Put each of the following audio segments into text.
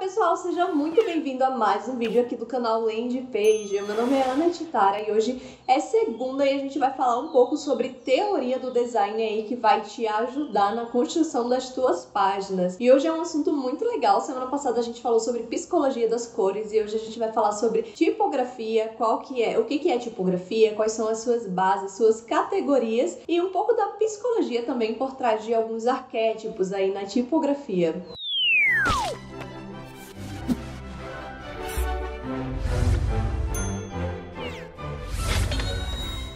pessoal, seja muito bem-vindo a mais um vídeo aqui do canal Landing Page. Meu nome é Ana Titara e hoje é segunda e a gente vai falar um pouco sobre teoria do design aí que vai te ajudar na construção das tuas páginas. E hoje é um assunto muito legal. Semana passada a gente falou sobre psicologia das cores e hoje a gente vai falar sobre tipografia, o que é tipografia, quais são as suas bases, suas categorias e um pouco da psicologia também por trás de alguns arquétipos aí na tipografia.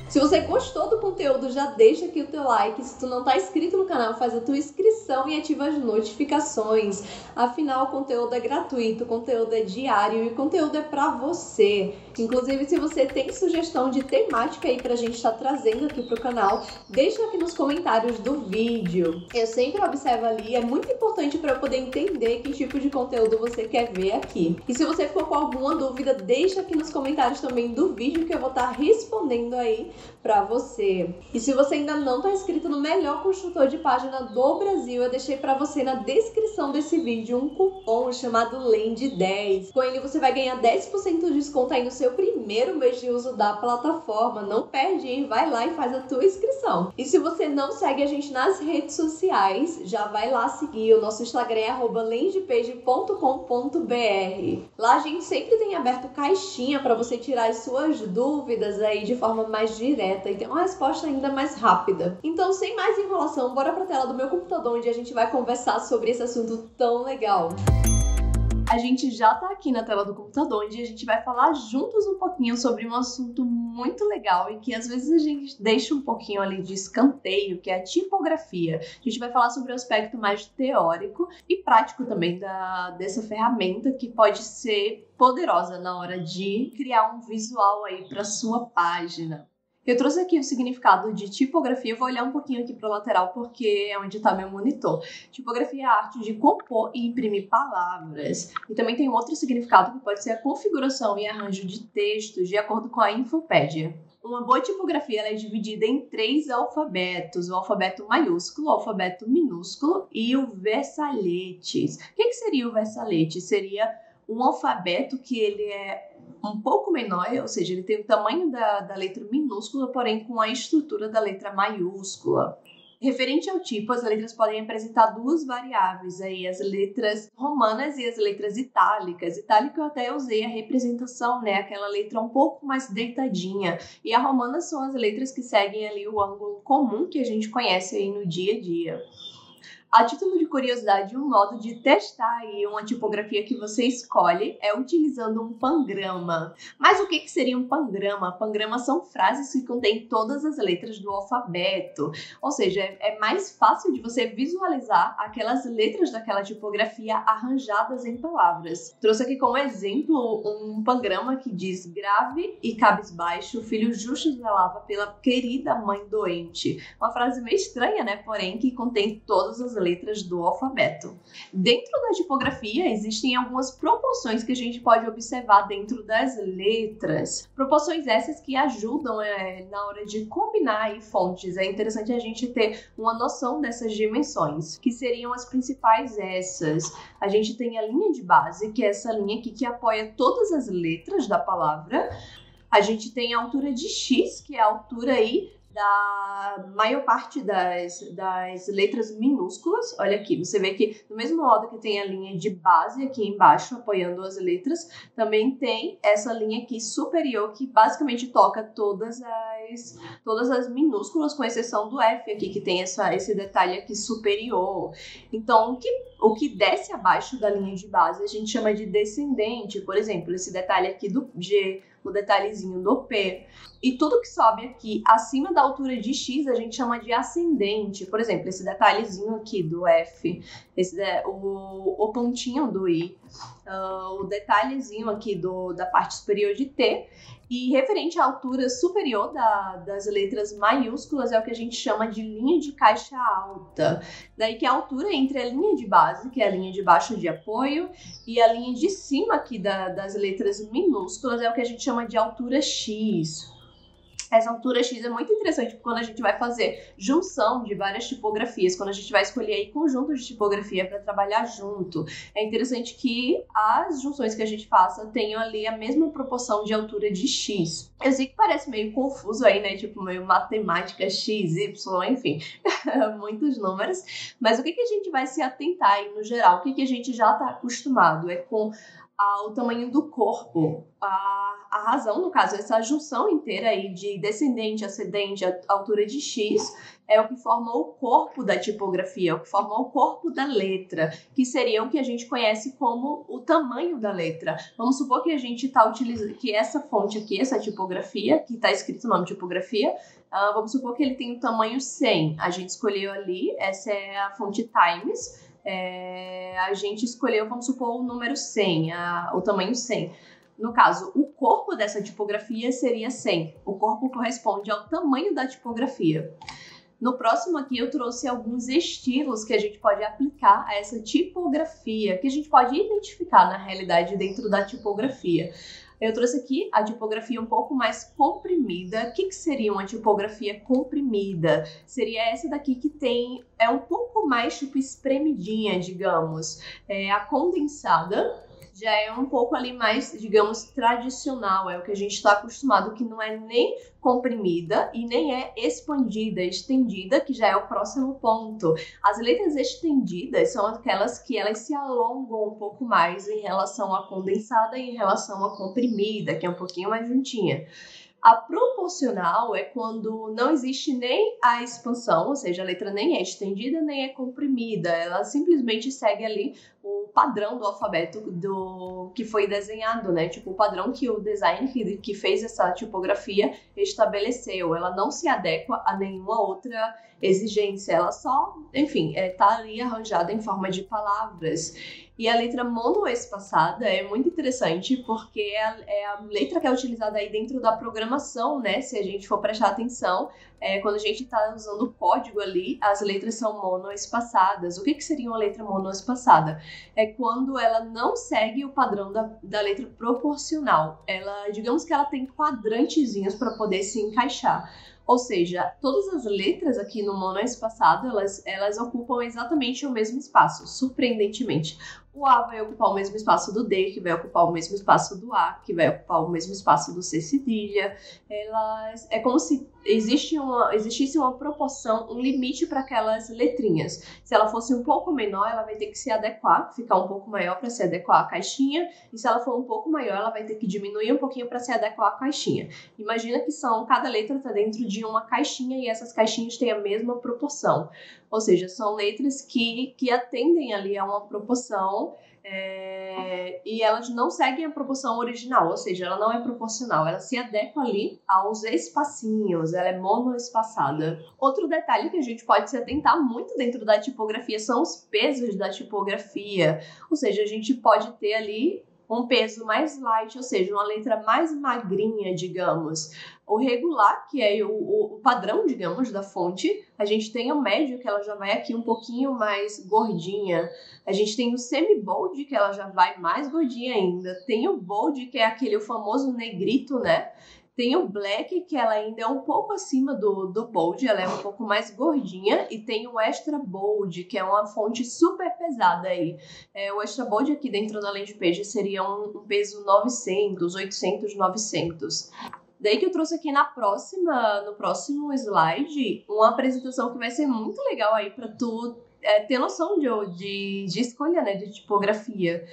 Se você gostou do conteúdo, já deixa aqui o teu like. Se tu não tá inscrito no canal, faz a tua inscrição e ativa as notificações. Afinal, o conteúdo é gratuito, o conteúdo é diário e o conteúdo é pra você. Inclusive, se você tem sugestão de temática aí pra gente estar trazendo aqui pro canal, deixa aqui nos comentários do vídeo. Eu sempre observo ali, é muito importante para eu poder entender que tipo de conteúdo você quer ver aqui. E se você ficou com alguma dúvida, deixa aqui nos comentários também do vídeo que eu vou estar respondendo aí pra você. E se você ainda não tá inscrito no melhor construtor de página do Brasil, eu deixei pra você na descrição desse vídeo um cupom chamado LAND10. Com ele você vai ganhar 10% de desconto aí no seu primeiro mês de uso da plataforma. Não perde, hein? Vai lá e faz a tua inscrição. E se você não segue a gente nas redes sociais, já vai lá seguir. O nosso Instagram é @landpage.com.br. Lá a gente sempre tem aberto caixinha pra você tirar as suas dúvidas aí de forma mais direta e ter uma resposta ainda mais rápida. Então, sem mais enrolação, bora pra tela do meu computador onde a gente vai conversar sobre esse assunto tão legal. A gente já tá aqui na tela do computador, onde a gente vai falar juntos um pouquinho sobre um assunto muito legal e que às vezes a gente deixa um pouquinho ali de escanteio, que é a tipografia. A gente vai falar sobre o aspecto mais teórico e prático também dessa ferramenta que pode ser poderosa na hora de criar um visual aí para sua página. Eu trouxe aqui o significado de tipografia, eu vou olhar um pouquinho aqui para o lateral porque é onde está meu monitor. Tipografia é a arte de compor e imprimir palavras. E também tem um outro significado que pode ser a configuração e arranjo de textos de acordo com a Infopédia. Uma boa tipografia ela é dividida em 3 alfabetos, o alfabeto maiúsculo, o alfabeto minúsculo e o versaletes. O que seria o versalete? Seria um alfabeto que ele é um pouco menor, ou seja, ele tem o tamanho da letra minúscula, porém com a estrutura da letra maiúscula. Referente ao tipo, as letras podem apresentar duas variáveis, aí, as letras romanas e as letras itálicas. Itálico eu até usei a representação, né? Aquela letra um pouco mais deitadinha. E a romana são as letras que seguem ali o ângulo comum que a gente conhece aí no dia a dia. A título de curiosidade, um modo de testar aí uma tipografia que você escolhe é utilizando um pangrama. Mas o que seria um pangrama? Pangramas são frases que contêm todas as letras do alfabeto. Ou seja, é mais fácil de você visualizar aquelas letras daquela tipografia arranjadas em palavras. Trouxe aqui como exemplo um pangrama que diz: grave e cabisbaixo, o filho justo zelava pela querida mãe doente. Uma frase meio estranha, né? Porém, que contém todas as letras do alfabeto. Dentro da tipografia existem algumas proporções que a gente pode observar dentro das letras. Proporções essas que ajudam na hora de combinar aí fontes. É interessante a gente ter uma noção dessas dimensões, que seriam as principais essas. A gente tem a linha de base, que é essa linha aqui que apoia todas as letras da palavra. A gente tem a altura de X, que é a altura aí da maior parte das letras minúsculas. Olha aqui, você vê que do mesmo modo que tem a linha de base aqui embaixo apoiando as letras, também tem essa linha aqui superior que basicamente toca todas as minúsculas, com exceção do F aqui, que tem esse detalhe aqui superior. Então, o que desce abaixo da linha de base a gente chama de descendente. Por exemplo, esse detalhe aqui do G, o detalhezinho do P. E tudo que sobe aqui acima da altura de X a gente chama de ascendente. Por exemplo, esse detalhezinho aqui do F, o pontinho do I, o detalhezinho aqui da parte superior de T. E referente à altura superior das letras maiúsculas é o que a gente chama de linha de caixa alta. Daí que a altura entre a linha de base, que é a linha de baixo de apoio, e a linha de cima aqui das letras minúsculas é o que a gente chama de altura X. Essa altura X é muito interessante quando a gente vai fazer junção de várias tipografias, quando a gente vai escolher aí conjuntos de tipografia para trabalhar junto. É interessante que as junções que a gente faça tenham ali a mesma proporção de altura de X. Eu sei que parece meio confuso aí, né? Tipo, meio matemática X, Y, enfim, muitos números. Mas o que a gente vai se atentar aí no geral? O que a gente já está acostumado? É com o tamanho do corpo, a razão, no caso, essa junção inteira aí de descendente, ascendente, altura de X, é o que forma o corpo da tipografia, é o que forma o corpo da letra, que seria o que a gente conhece como o tamanho da letra. Vamos supor que a gente está utilizando, que essa fonte aqui, essa tipografia, que está escrito o nome tipografia, vamos supor que ele tem o tamanho 100. A gente escolheu ali, essa é a fonte Times, a gente escolheu, vamos supor, o número 100, o tamanho 100. No caso, o corpo dessa tipografia seria 100. O corpo corresponde ao tamanho da tipografia. No próximo aqui eu trouxe alguns estilos que a gente pode aplicar a essa tipografia, que a gente pode identificar na realidade dentro da tipografia. Eu trouxe aqui a tipografia um pouco mais comprimida. O que seria uma tipografia comprimida? Seria essa daqui que é um pouco mais tipo espremidinha, digamos. A condensada já é um pouco ali mais, digamos, tradicional. É o que a gente está acostumado, que não é nem comprimida e nem é expandida, estendida, que já é o próximo ponto. As letras estendidas são aquelas que elas se alongam um pouco mais em relação à condensada e em relação à comprimida, que é um pouquinho mais juntinha. A proporcional é quando não existe nem a expansão, ou seja, a letra nem é estendida nem é comprimida, ela simplesmente segue ali o padrão do alfabeto que foi desenhado, né? Tipo, o padrão que o design que fez essa tipografia estabeleceu. Ela não se adequa a nenhuma outra exigência, ela só, enfim, tá ali arranjada em forma de palavras. E a letra monoespaçada é muito interessante porque é a letra que é utilizada aí dentro da programação, né? Se a gente for prestar atenção, quando a gente está usando o código ali, as letras são monoespaçadas. O que seria uma letra monoespaçada? É quando ela não segue o padrão da letra proporcional. Digamos que ela tem quadrantezinhos para poder se encaixar. Ou seja, todas as letras aqui no monoespaçado, elas ocupam exatamente o mesmo espaço, surpreendentemente. O A vai ocupar o mesmo espaço do D, que vai ocupar o mesmo espaço do A, que vai ocupar o mesmo espaço do C cedilha. É como se existisse uma proporção, um limite para aquelas letrinhas. Se ela fosse um pouco menor, ela vai ter que se adequar, ficar um pouco maior para se adequar à caixinha. E se ela for um pouco maior, ela vai ter que diminuir um pouquinho para se adequar à caixinha. Imagina que cada letra está dentro de uma caixinha e essas caixinhas têm a mesma proporção. Ou seja, são letras que atendem ali a uma proporção e elas não seguem a proporção original, ou seja, ela não é proporcional, ela se adequa ali aos espacinhos, ela é monoespaçada. Outro detalhe que a gente pode se atentar muito dentro da tipografia são os pesos da tipografia, ou seja, a gente pode ter ali um peso mais light, ou seja, uma letra mais magrinha, digamos. O regular, que é o padrão, digamos, da fonte. A gente tem o médio, que ela já vai aqui um pouquinho mais gordinha. A gente tem o semi-bold, que ela já vai mais gordinha ainda. Tem o bold, que é o famoso negrito, né? Tem o black, que ela ainda é um pouco acima do bold, ela é um pouco mais gordinha. E tem o extra bold, que é uma fonte super pesada aí. O extra bold aqui dentro da landing page seria um peso 900, 800, 900. Daí que eu trouxe aqui no próximo slide, uma apresentação que vai ser muito legal aí para tu ter noção de escolha, né, de tipografia.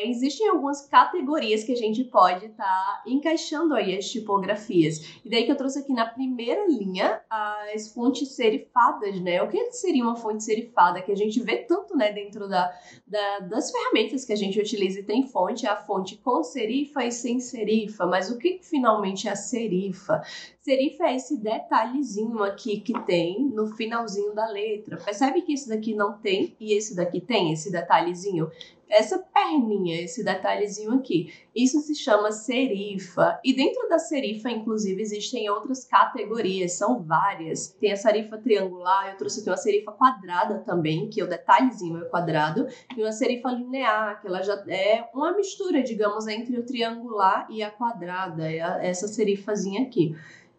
Existem algumas categorias que a gente pode estar encaixando aí as tipografias. E daí que eu trouxe aqui na primeira linha as fontes serifadas, né? O que seria uma fonte serifada? Que a gente vê tanto, né, dentro das ferramentas que a gente utiliza. E tem fonte, a fonte com serifa e sem serifa. Mas o que finalmente é a serifa? Serifa é esse detalhezinho aqui que tem no finalzinho da letra. Percebe que esse daqui não tem e esse daqui tem esse detalhezinho? Essa perninha, esse detalhezinho aqui. Isso se chama serifa. E dentro da serifa, inclusive, existem outras categorias, são várias. Tem a serifa triangular, eu trouxe aqui uma serifa quadrada também, que o detalhezinho é quadrado, e uma serifa linear, que ela já é uma mistura, digamos, entre o triangular e a quadrada, essa serifazinha aqui.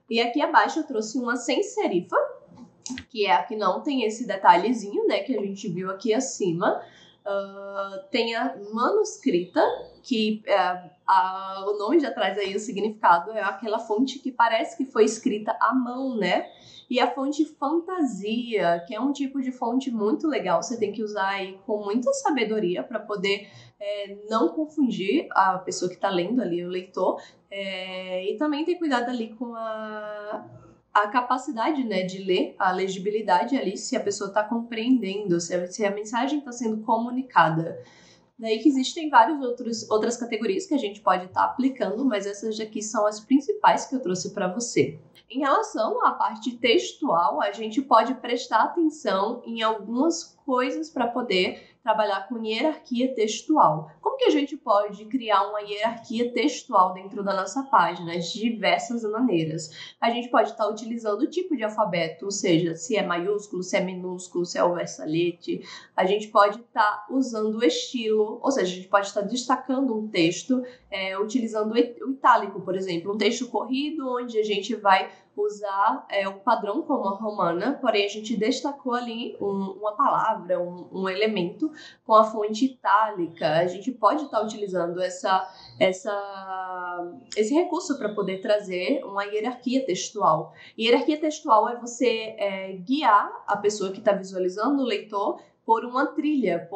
E aqui abaixo eu trouxe uma sem serifa, que é a que não tem esse detalhezinho, né, que a gente viu aqui acima. Tem a manuscrita, que o nome já traz aí o significado, é aquela fonte que parece que foi escrita à mão, né? E a fonte fantasia, que é um tipo de fonte muito legal, você tem que usar aí com muita sabedoria para poder não confundir a pessoa que está lendo ali, o leitor, e também ter cuidado ali com a capacidade, né, de ler, a legibilidade ali, se a pessoa está compreendendo, se a mensagem está sendo comunicada. Daí que existem outras categorias que a gente pode estar aplicando, mas essas aqui são as principais que eu trouxe para você. Em relação à parte textual, a gente pode prestar atenção em algumas coisas para poder trabalhar com hierarquia textual. Como que a gente pode criar uma hierarquia textual dentro da nossa página? De diversas maneiras. A gente pode estar utilizando o tipo de alfabeto, ou seja, se é maiúsculo, se é minúsculo, se é o versalete. A gente pode estar usando o estilo, ou seja, a gente pode estar destacando um texto, utilizando o itálico, por exemplo. Um texto corrido, onde a gente vai usar o padrão como a romana, porém a gente destacou ali uma palavra, um elemento com a fonte itálica. A gente pode estar utilizando esse recurso para poder trazer uma hierarquia textual. Hierarquia textual é você guiar a pessoa que está visualizando, o leitor, por uma trilha.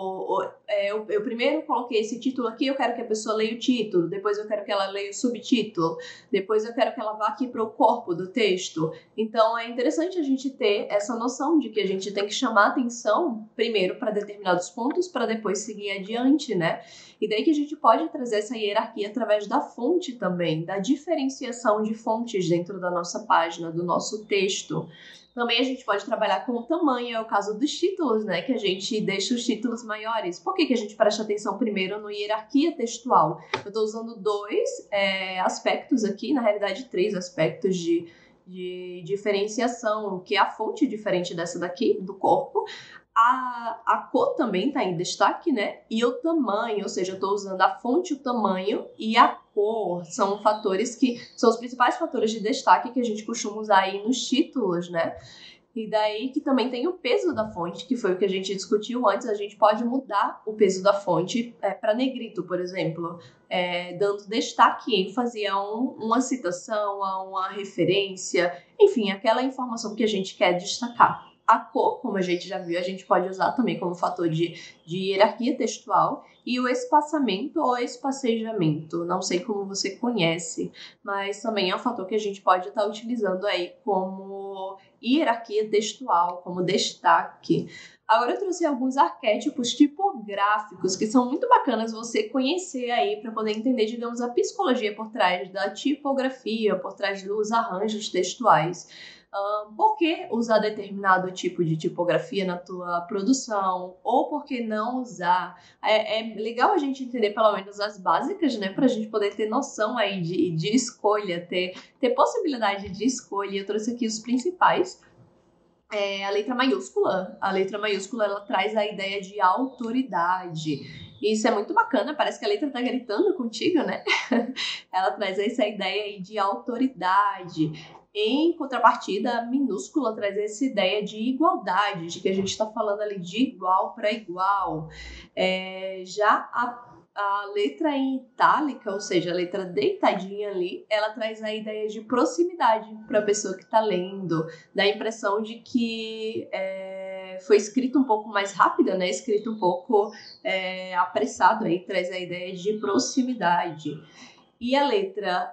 Eu primeiro coloquei esse título aqui, eu quero que a pessoa leia o título, depois eu quero que ela leia o subtítulo, depois eu quero que ela vá aqui para o corpo do texto. Então é interessante a gente ter essa noção de que a gente tem que chamar atenção primeiro para determinados pontos, para depois seguir adiante, né? E daí que a gente pode trazer essa hierarquia através da fonte também, da diferenciação de fontes dentro da nossa página, do nosso texto. Também a gente pode trabalhar com o tamanho, é o caso dos títulos, né? Que a gente deixa os títulos maiores. Por que a gente presta atenção primeiro no hierarquia textual? Eu estou usando dois aspectos aqui, na realidade 3 aspectos de diferenciação, que é a fonte diferente dessa daqui, do corpo. A cor também está em destaque, né? E o tamanho, ou seja, eu estou usando a fonte, o tamanho e a cor. São fatores que são os principais fatores de destaque que a gente costuma usar aí nos títulos, né? E daí que também tem o peso da fonte, que foi o que a gente discutiu antes. A gente pode mudar o peso da fonte para negrito, por exemplo, dando destaque, ênfase a uma citação, a uma referência, enfim, aquela informação que a gente quer destacar. A cor, como a gente já viu, a gente pode usar também como fator de hierarquia textual. E o espaçamento ou espacejamento, não sei como você conhece, mas também é um fator que a gente pode estar utilizando aí como hierarquia textual, como destaque. Agora eu trouxe alguns arquétipos tipográficos que são muito bacanas você conhecer aí para poder entender, digamos, a psicologia por trás da tipografia, por trás dos arranjos textuais. Por que usar determinado tipo de tipografia na tua produção? Ou por que não usar? É legal a gente entender pelo menos as básicas, né? Para a gente poder ter noção aí de escolha, ter possibilidade de escolha. Eu trouxe aqui os principais. A letra maiúscula. A letra maiúscula, ela traz a ideia de autoridade. E isso é muito bacana, parece que a letra tá gritando contigo, né? Ela traz essa ideia aí de autoridade. Em contrapartida, a minúscula traz essa ideia de igualdade, de que a gente está falando ali de igual para igual. Já a letra em itálica, ou seja, a letra deitadinha ali, ela traz a ideia de proximidade para a pessoa que está lendo, dá a impressão de que foi escrito um pouco mais rápida, né? Escrito um pouco apressado, aí traz a ideia de proximidade. E a letra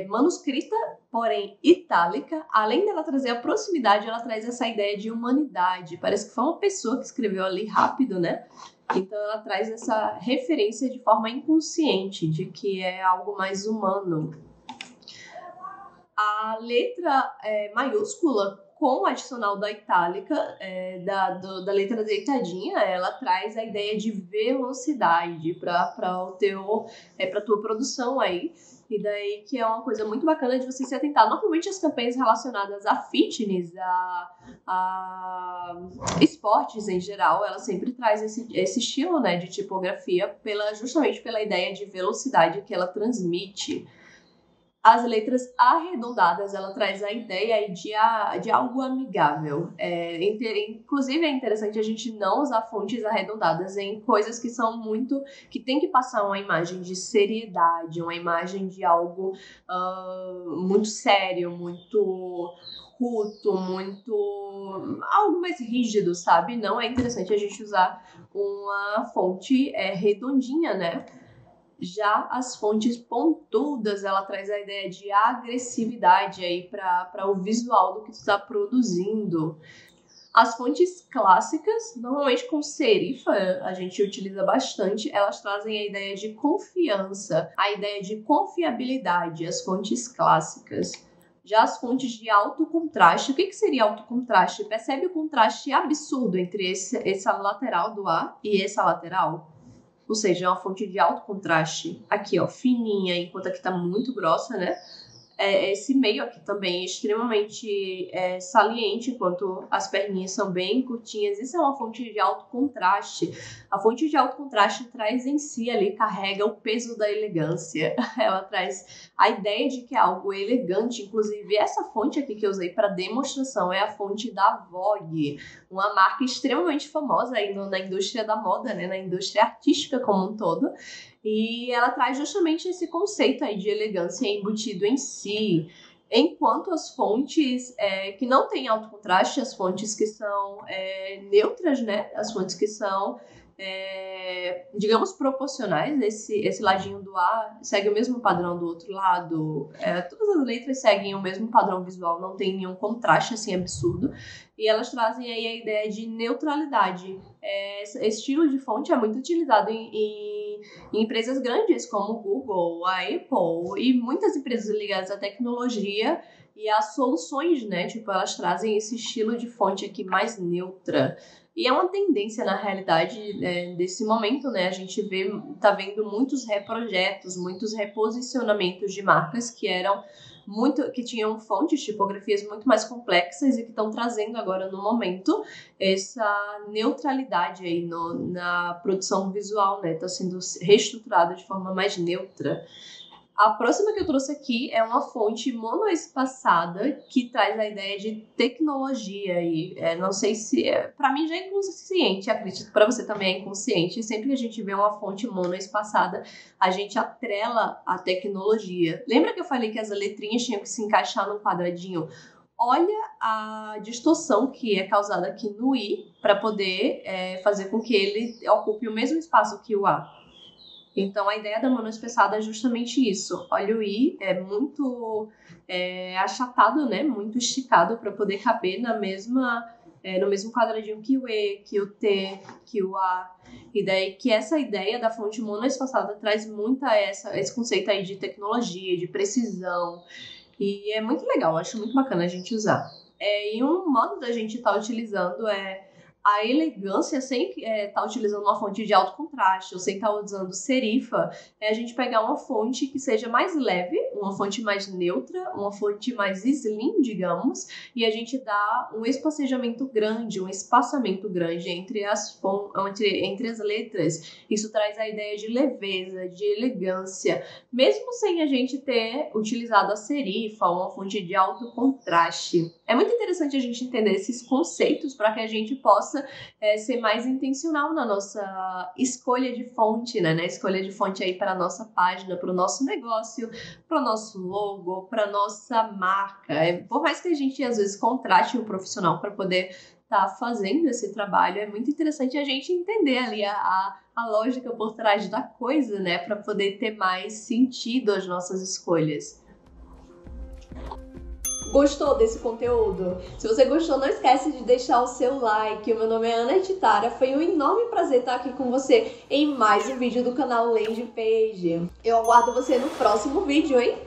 manuscrita, porém itálica, além dela trazer a proximidade, ela traz essa ideia de humanidade. Parece que foi uma pessoa que escreveu ali rápido, né? Então ela traz essa referência de forma inconsciente, de que é algo mais humano. A letra maiúscula, com o adicional da itálica, da letra deitadinha, ela traz a ideia de velocidade para a tua produção aí. E daí que é uma coisa muito bacana de você se atentar. Normalmente as campanhas relacionadas a fitness, a esportes em geral, ela sempre traz esse estilo, né, de tipografia justamente pela ideia de velocidade que ela transmite. As letras arredondadas, ela traz a ideia de algo amigável. Inclusive, é interessante a gente não usar fontes arredondadas em coisas que são que tem que passar uma imagem de seriedade, uma imagem de algo muito sério, muito culto, algo mais rígido, sabe? Não é interessante a gente usar uma fonte redondinha, né? Já as fontes pontudas, ela traz a ideia de agressividade aí para o visual do que tu está produzindo. As fontes clássicas, normalmente com serifa, a gente utiliza bastante, elas trazem a ideia de confiança, a ideia de confiabilidade, as fontes clássicas. Já as fontes de alto contraste, o que seria alto contraste? Percebe o contraste absurdo entre essa lateral do A e essa lateral? Ou seja, é uma fonte de alto contraste. Aqui, ó, fininha, enquanto aqui tá muito grossa, né? Esse meio aqui também é extremamente saliente, enquanto as perninhas são bem curtinhas. Isso é uma fonte de alto contraste. A fonte de alto contraste traz em si ali, carrega o peso da elegância. Ela traz a ideia de que é algo elegante. Inclusive, essa fonte aqui que eu usei para demonstração é a fonte da Vogue, uma marca extremamente famosa aí na indústria da moda, né? Na indústria artística como um todo. E ela traz justamente esse conceito aí de elegância embutido em si. Enquanto as fontes que não têm alto contraste, as fontes que são neutras, né? As fontes que são, digamos, proporcionais. Esse ladinho do A segue o mesmo padrão do outro lado. Todas as letras seguem o mesmo padrão visual, não tem nenhum contraste assim absurdo. E elas trazem aí a ideia de neutralidade. Esse estilo de fonte é muito utilizado em empresas grandes como o Google, a Apple e muitas empresas ligadas à tecnologia e às soluções, né? Tipo, elas trazem esse estilo de fonte aqui mais neutra. E é uma tendência, na realidade, desse momento, né? A gente tá vendo muitos reprojetos, muitos reposicionamentos de marcas que tinham fontes, tipografias muito mais complexas e que estão trazendo agora no momento essa neutralidade aí na produção visual, né? Está sendo reestruturada de forma mais neutra. A próxima que eu trouxe aqui é uma fonte monoespaçada que traz a ideia de tecnologia e não sei se para mim já é inconsciente, acredito que para você também é inconsciente. Sempre que a gente vê uma fonte monoespaçada, a gente atrela a tecnologia. Lembra que eu falei que as letrinhas tinham que se encaixar num quadradinho? Olha a distorção que é causada aqui no I para poder fazer com que ele ocupe o mesmo espaço que o A. Então, a ideia da monoespaçada é justamente isso. Olha, o I é muito achatado, né? Muito esticado para poder caber no mesmo quadradinho que o E, que o T, que o A. E daí que essa ideia da fonte monoespaçada traz muito esse conceito aí de tecnologia, de precisão. E é muito legal, acho muito bacana a gente usar. E um modo da gente estar utilizando a elegância sem estar utilizando uma fonte de alto contraste ou sem estar usando serifa, é a gente pegar uma fonte que seja mais leve, uma fonte mais neutra, uma fonte mais slim, digamos, e a gente dá um espacejamento grande, um espaçamento grande entre as letras. Isso traz a ideia de leveza, de elegância, mesmo sem a gente ter utilizado a serifa ou uma fonte de alto contraste. É muito interessante a gente entender esses conceitos para que a gente possa ser mais intencional na nossa escolha de fonte, né? Na escolha de fonte aí para a nossa página, para o nosso negócio, para o nosso logo, para a nossa marca. Por mais que a gente às vezes contrate um profissional para poder estar fazendo esse trabalho, é muito interessante a gente entender ali a lógica por trás da coisa, né? Para poder ter mais sentido as nossas escolhas. Gostou desse conteúdo? Se você gostou, não esquece de deixar o seu like. O meu nome é Ana Titara. Foi um enorme prazer estar aqui com você em mais um vídeo do canal Landing Page. Eu aguardo você no próximo vídeo, hein?